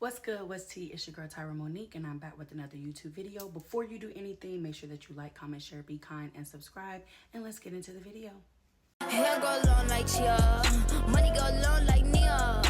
What's good? What's tea? It's your girl Tyra Monique, and I'm back with another YouTube video. Before you do anything, make sure that you like, comment, share, be kind, and subscribe. And let's get into the video. Hair go long like Chia, money go long like Nia.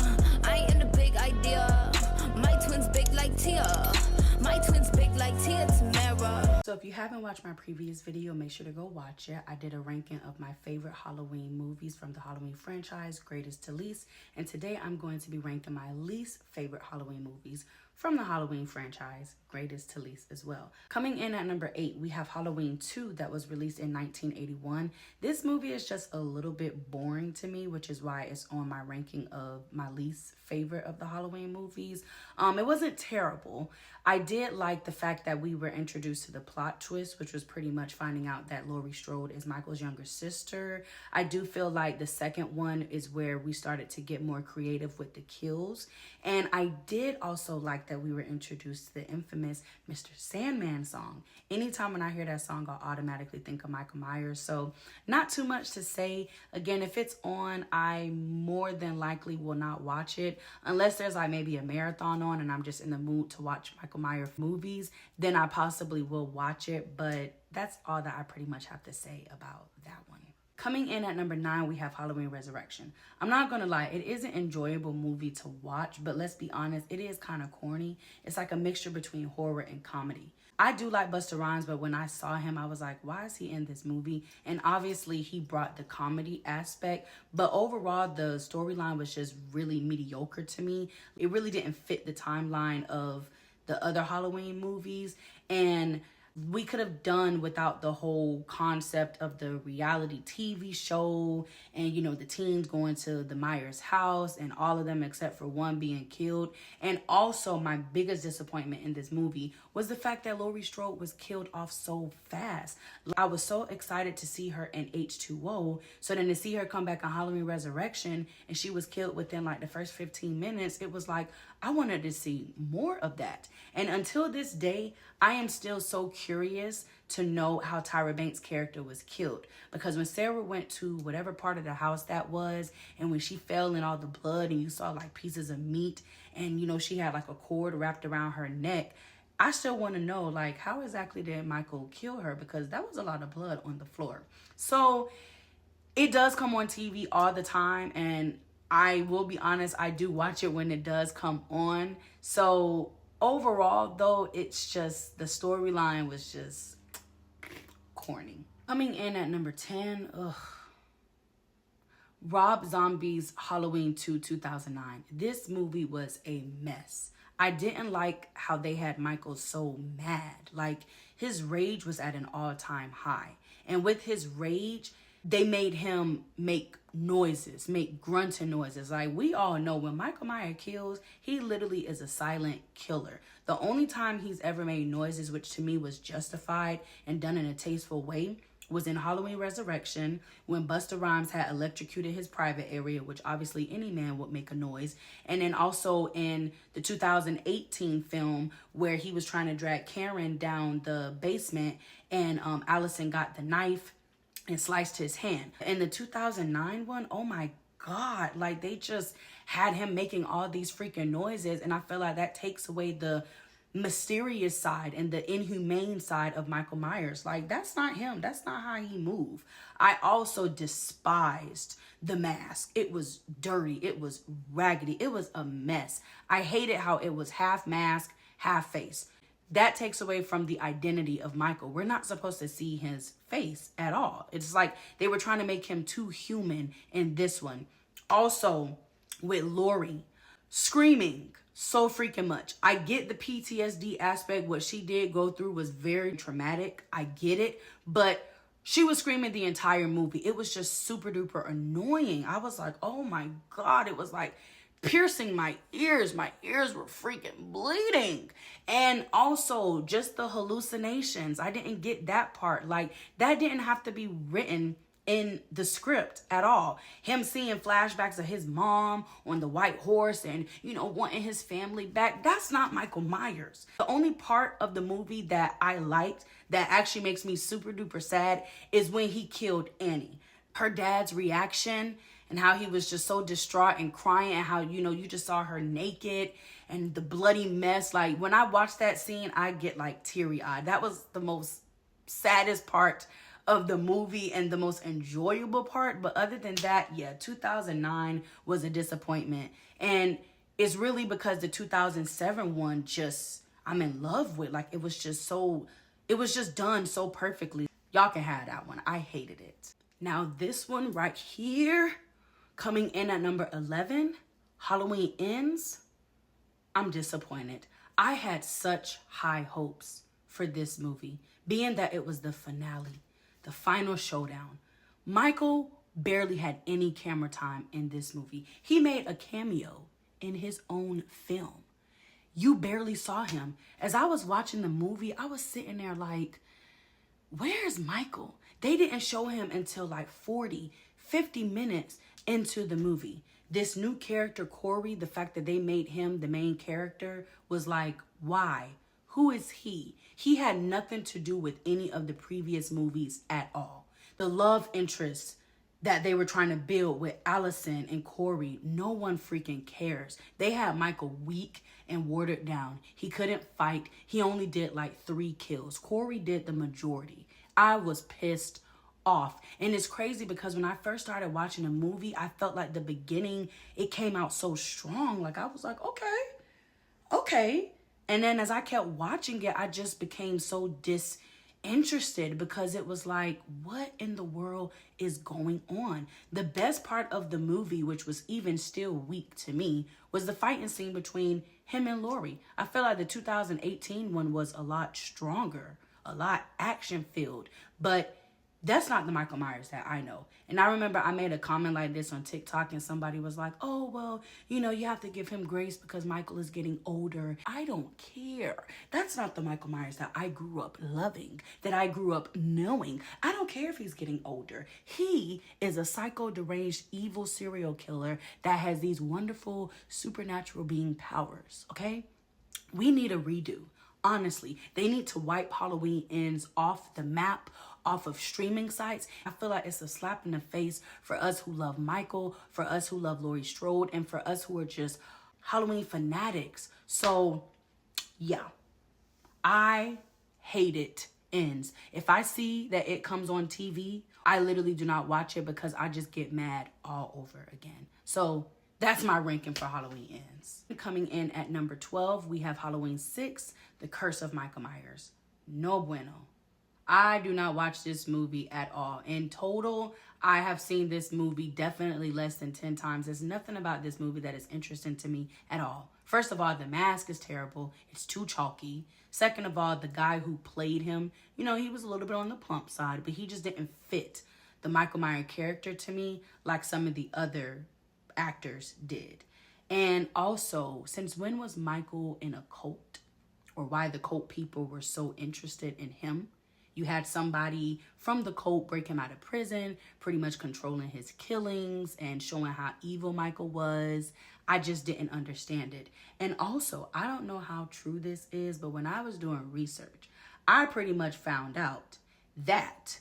I ain't in the big idea. My twins big like Tia. My twins big like Tia Tamara. So if you haven't watched my previous video, make sure to go watch it. I did a ranking of my favorite Halloween movies from the Halloween franchise, greatest to least. And today I'm going to be ranking my least favorite Halloween movies from the Halloween franchise, greatest to least as well. Coming in at number 8, we have Halloween 2 that was released in 1981. This movie is just a little bit boring to me, which is why it's on my ranking of my least favorite of the Halloween movies. It wasn't terrible. I did like the fact that we were introduced to the plot twist, which was pretty much finding out that Laurie Strode is Michael's younger sister. I do feel like the second one is where we started to get more creative with the kills. And I did also like that we were introduced to the infamous Mr. Sandman song. Anytime when I hear that song, I'll automatically think of Michael Myers. So not too much to say. Again, if it's on, I more than likely will not watch it unless there's like maybe a marathon on and I'm just in the mood to watch Michael Myers movies. Then I possibly will watch it, but that's all that I pretty much have to say about that one. Coming in at number 9, we have Halloween Resurrection. I'm not gonna lie, it is an enjoyable movie to watch, but let's be honest, it is kind of corny. It's like a mixture between horror and comedy. I do like Busta Rhymes, but when I saw him, I was like, why is he in this movie? And obviously he brought the comedy aspect, but overall the storyline was just really mediocre to me. It really didn't fit the timeline of the other Halloween movies, and we could have done without the whole concept of the reality TV show and, you know, the teens going to the Myers house and all of them except for one being killed. And also my biggest disappointment in this movie was the fact that Laurie Strode was killed off so fast. I was so excited to see her in H2O. So then to see her come back on Halloween Resurrection and she was killed within like the first 15 minutes, it was like, I wanted to see more of that. And until this day, I am still so curious to know how Tyra Banks' character was killed. Because when Sarah went to whatever part of the house that was, and when she fell in all the blood and you saw like pieces of meat and, you know, she had like a cord wrapped around her neck, I still want to know, like, how exactly did Michael kill her? Because that was a lot of blood on the floor. So it does come on TV all the time, and I will be honest, I do watch it when it does come on. So overall, though, it's just the storyline was just corny. Coming in at number 10, Rob Zombie's Halloween 2 2009. This movie was a mess. I didn't like how they had Michael so mad. Like, his rage was at an all-time high. And with his rage, they made him make noises, make grunting noises. Like, we all know when Michael Myers kills, he literally is a silent killer. The only time he's ever made noises, which to me was justified and done in a tasteful way, was in Halloween Resurrection when Busta Rhymes had electrocuted his private area, which obviously any man would make a noise. And then also in the 2018 film where he was trying to drag Karen down the basement and Allison got the knife and sliced his hand. In the 2009 one, oh my God, like they just had him making all these freaking noises. And I feel like that takes away the mysterious side and the inhumane side of Michael Myers. Like, that's not him. That's not how he moved. I also despised the mask. It was dirty. It was raggedy. It was a mess. I hated how it was half mask, half face. That takes away from the identity of Michael. We're not supposed to see his face at all. It's like they were trying to make him too human in this one. Also, with Laurie screaming so freaking much. I get the PTSD aspect. What she did go through was very traumatic. I get it. But she was screaming the entire movie. It was just super duper annoying. I was like, oh my God. It was like piercing my ears. My ears were freaking bleeding. And also just the hallucinations. I didn't get that part. Like, that didn't have to be written in the script at all. Him seeing flashbacks of his mom on the white horse and, you know, wanting his family back. That's not Michael Myers. The only part of the movie that I liked that actually makes me super duper sad is when he killed Annie. Her dad's reaction and how he was just so distraught and crying, and how, you know, you just saw her naked and the bloody mess. Like, when I watch that scene, I get like teary-eyed. That was the most saddest part of the movie and the most enjoyable part. But other than that, yeah, 2009 was a disappointment. And it's really because the 2007 one just, I'm in love with. Like, it was just done so perfectly. Y'all can have that one. I hated it. Now this one right here, coming in at number 11, Halloween Ends. I'm disappointed. I had such high hopes for this movie, being that it was the finale, the final showdown. Michael barely had any camera time in this movie. He made a cameo in his own film. You barely saw him. As I was watching the movie, I was sitting there like, where's Michael? They didn't show him until like 40, 50 minutes into the movie. This new character, Corey, the fact that they made him the main character was like, why? Who is he? He had nothing to do with any of the previous movies at all. The love interest that they were trying to build with Allison and Corey, no one freaking cares. They had Michael weak and watered down. He couldn't fight. He only did like 3 kills. Corey did the majority. I was pissed off. And it's crazy because when I first started watching the movie, I felt like the beginning, it came out so strong. Like, I was like, okay. And then as I kept watching it, I just became so disinterested because it was like, what in the world is going on? The best part of the movie, which was even still weak to me, was the fighting scene between him and Laurie. I feel like the 2018 one was a lot stronger, a lot action-filled, but that's not the Michael Myers that I know. And I remember I made a comment like this on TikTok and somebody was like, oh, well, you know, you have to give him grace because Michael is getting older. I don't care. That's not the Michael Myers that I grew up loving, that I grew up knowing. I don't care if he's getting older. He is a psycho, deranged, evil serial killer that has these wonderful supernatural being powers, okay? We need a redo. Honestly, they need to wipe Halloween Ends off the map, off of streaming sites. I feel like it's a slap in the face for us who love Michael, for us who love Laurie Strode, and for us who are just Halloween fanatics. So, yeah, I hate it. Ends. If I see that it comes on TV, I literally do not watch it because I just get mad all over again. So, that's my ranking for Halloween Ends. Coming in at number 12, we have Halloween 6, The Curse of Michael Myers. No bueno. I do not watch this movie at all. In total, I have seen this movie definitely less than 10 times. There's nothing about this movie that is interesting to me at all. First of all, the mask is terrible. It's too chalky. Second of all, the guy who played him, you know, he was a little bit on the plump side, but he just didn't fit the Michael Myers character to me like some of the other actors did. And also, since when was Michael in a cult, or why the cult people were so interested in him? You had somebody from the cult break him out of prison, pretty much controlling his killings and showing how evil Michael was. I just didn't understand it. And also, I don't know how true this is, but when I was doing research, I pretty much found out that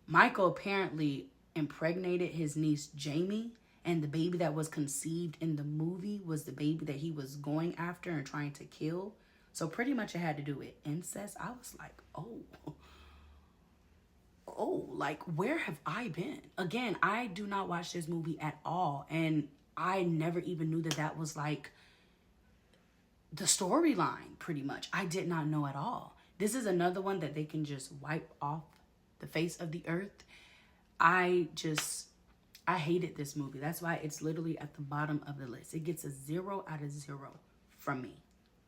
Michael apparently impregnated his niece Jamie, and the baby that was conceived in the movie was the baby that he was going after and trying to kill. So pretty much it had to do with incest. I was like, oh, like, where have I been? Again, I do not watch this movie at all. And I never even knew that that was like the storyline, pretty much. I did not know at all. This is another one that they can just wipe off the face of the earth. I hated this movie. That's why it's literally at the bottom of the list. It gets a 0 out of 0 from me.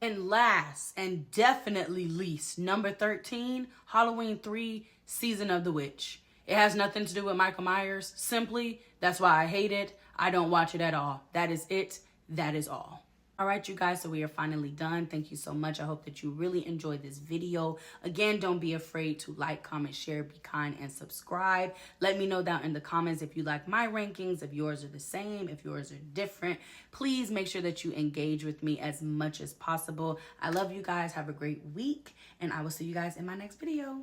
And last and definitely least, number 13, Halloween 3, Season of the Witch. It has nothing to do with Michael Myers. Simply, that's why I hate it. I don't watch it at all. That is it. That is all. All right, you guys, so we are finally done. Thank you so much. I hope that you really enjoyed this video. Again, don't be afraid to like, comment, share, be kind, and subscribe. Let me know down in the comments if you like my rankings, if yours are the same, if yours are different. Please make sure that you engage with me as much as possible. I love you guys. Have a great week, and I will see you guys in my next video.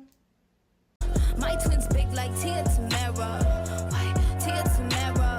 My twins big like Tia Tamera. Tia Tamera.